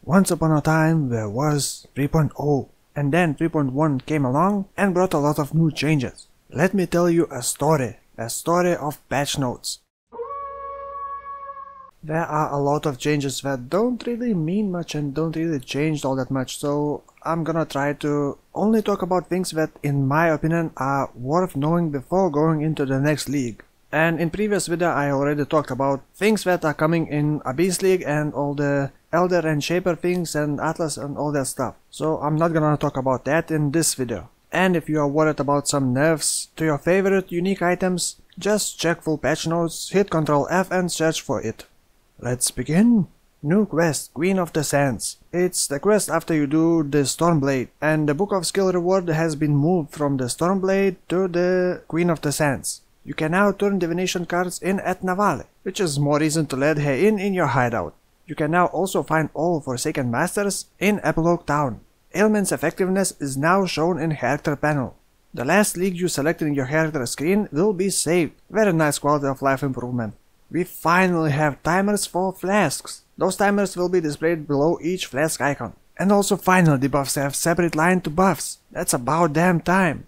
Once upon a time there was 3.0, and then 3.1 came along and brought a lot of new changes. Let me tell you a story of patch notes. There are a lot of changes that don't really mean much and don't really change all that much, so I'm gonna try to only talk about things that in my opinion are worth knowing before going into the next league. And in previous video I already talked about things that are coming in Abyss League and all the Elder and Shaper things and Atlas and all that stuff. So I'm not gonna talk about that in this video. And if you are worried about some nerfs to your favorite unique items, just check full patch notes, hit Ctrl F and search for it. Let's begin! New quest, Queen of the Sands. It's the quest after you do the Stormblade, and the book of skill reward has been moved from the Stormblade to the Queen of the Sands. You can now turn divination cards in at Navale, which is more reason to let her in your hideout. You can now also find all Forsaken Masters in Epilogue Town. Ailment's effectiveness is now shown in character panel. The last league you selected in your character screen will be saved. Very nice quality of life improvement. We finally have timers for flasks. Those timers will be displayed below each flask icon. And also finally debuffs have separate line to buffs. That's about damn time.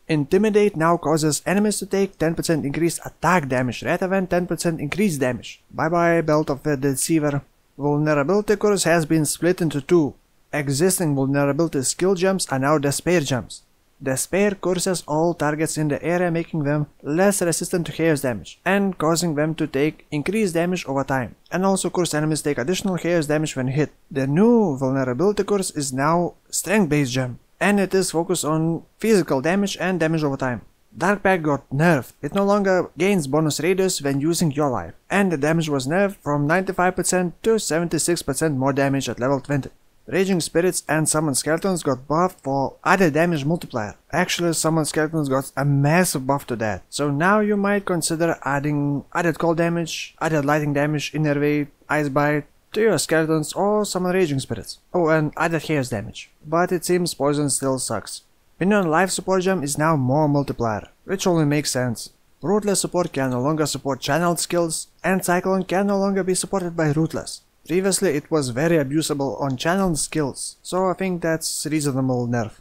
Intimidate now causes enemies to take 10% increased attack damage rather than 10% increased damage. Bye bye Belt of the Deceiver. Vulnerability curse has been split into two. Existing vulnerability skill gems are now Despair gems. Despair curses all targets in the area, making them less resistant to chaos damage and causing them to take increased damage over time. And also cursed enemies take additional chaos damage when hit. The new vulnerability curse is now Strength based gem, and it is focused on physical damage and damage over time. Dark Pact got nerfed. It no longer gains bonus radius when using your life, and the damage was nerfed from 95% to 76% more damage at level 20. Raging Spirits and Summoned Skeletons got buffed for added damage multiplier. Actually, Summoned Skeletons got a massive buff to that, so now you might consider adding added cold damage, added lightning damage, inner weight, ice bite to your skeletons or summon Raging Spirits. Oh, and added chaos damage. But it seems poison still sucks. Minion life support gem is now more multiplier, which only makes sense. Rootless support can no longer support channeled skills, and Cyclone can no longer be supported by Rootless. Previously it was very abusable on channeled skills, so I think that's reasonable nerf.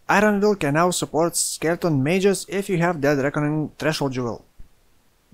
Iron Will can now support skeleton mages if you have Dead Reckoning Threshold Jewel.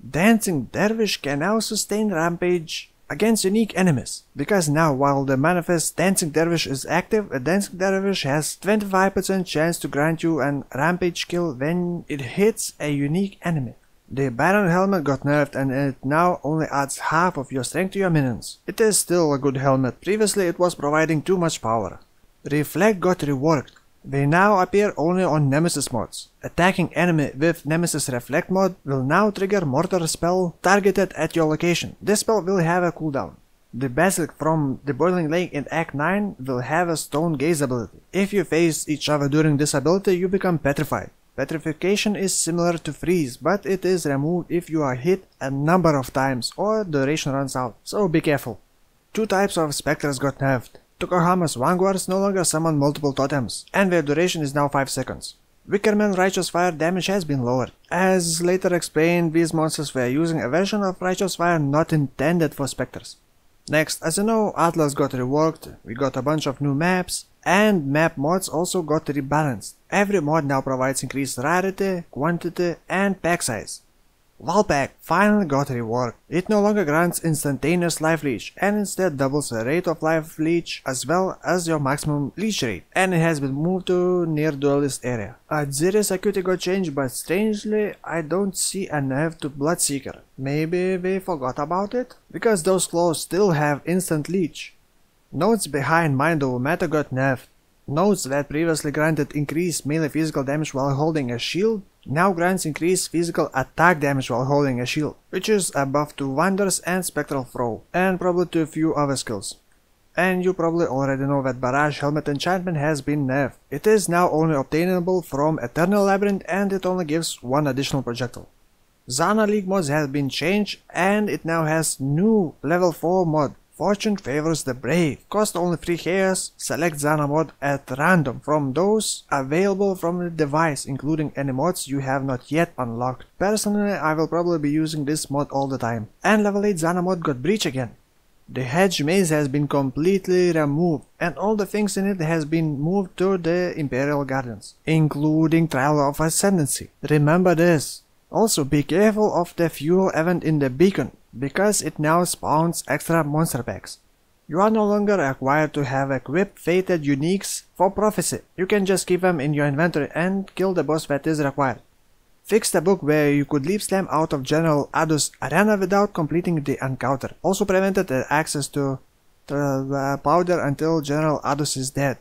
Dancing Dervish can now sustain Rampage against unique enemies, because now while the manifest Dancing Dervish is active, a Dancing Dervish has 25% chance to grant you an Rampage kill when it hits a unique enemy. The Baron helmet got nerfed and it now only adds half of your strength to your minions. It is still a good helmet, previously it was providing too much power. Reflect got reworked. They now appear only on Nemesis mods. Attacking enemy with Nemesis Reflect mod will now trigger Mortar spell targeted at your location. This spell will have a cooldown. The Basilisk from the Boiling Lake in Act 9 will have a Stone Gaze ability. If you face each other during this ability, you become petrified. Petrification is similar to freeze, but it is removed if you are hit a number of times or duration runs out, so be careful. Two types of specters got nerfed. Tokohama's Vanguards no longer summon multiple totems, and their duration is now 5 seconds. Wickerman Righteous Fire damage has been lowered. As later explained, these monsters were using a version of Righteous Fire not intended for specters. Next, as you know, Atlas got reworked, we got a bunch of new maps, and map mods also got rebalanced. Every mod now provides increased rarity, quantity, and pack size. Valpack finally got reworked. It no longer grants instantaneous life leech, and instead doubles the rate of life leech as well as your maximum leech rate, and it has been moved to near duelist area. Adziri's Acuity got changed, but strangely I don't see a nerf to Bloodseeker. Maybe they forgot about it? Because those claws still have instant leech. Notes behind Mind Over Matter got nerfed. Notes that previously granted increased melee physical damage while holding a shield now grants increased physical attack damage while holding a shield, which is a buff to Wonders and Spectral Throw, and probably to a few other skills. And you probably already know that Barrage Helmet enchantment has been nerfed. It is now only obtainable from Eternal Labyrinth and it only gives one additional projectile. Zana League mods have been changed and it now has new level 4 mod. Fortune favors the brave. Cost only 3 chaos. Select Zana mod at random from those available from the device, including any mods you have not yet unlocked. Personally, I will probably be using this mod all the time. And level 8 Zana mod got Breach again. The hedge maze has been completely removed, and all the things in it has been moved to the Imperial Gardens, including Trial of Ascendancy. Remember this. Also be careful of the fuel event in the beacon, because it now spawns extra monster packs. You are no longer required to have equipped fated uniques for prophecy. You can just keep them in your inventory and kill the boss that is required. Fix the book where you could leave Slam out of General Adus' arena without completing the encounter. Also prevented the access to the powder until General Adus is dead.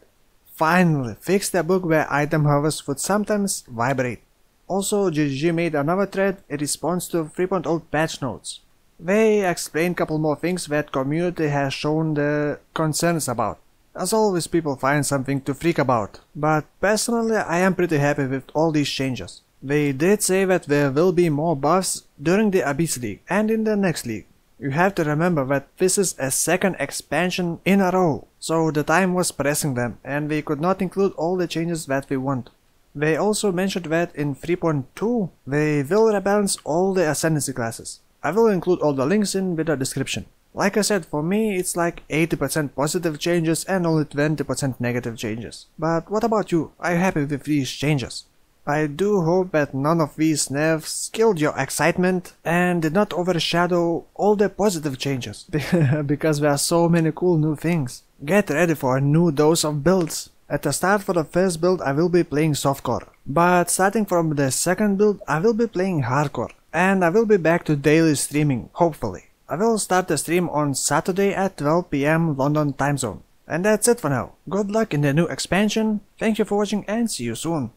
Finally, fix the book where item harvest would sometimes vibrate. Also, GG made another thread in response to 3.0 patch notes. They explain a couple more things that community has shown the concerns about. As always, people find something to freak about, but personally I am pretty happy with all these changes. They did say that there will be more buffs during the Abyss League and in the next league. You have to remember that this is a second expansion in a row, so the time was pressing them and we could not include all the changes that we want. They also mentioned that in 3.2 they will rebalance all the Ascendancy classes. I will include all the links in the description. Like I said, for me it's like 80% positive changes and only 20% negative changes. But what about you? Are you happy with these changes? I do hope that none of these nerfs killed your excitement and did not overshadow all the positive changes, because there are so many cool new things. Get ready for a new dose of builds. At the start for the first build I will be playing softcore, but starting from the second build I will be playing hardcore, and I will be back to daily streaming, hopefully. I will start the stream on Saturday at 12 PM London time zone. And that's it for now. Good luck in the new expansion, thank you for watching and see you soon.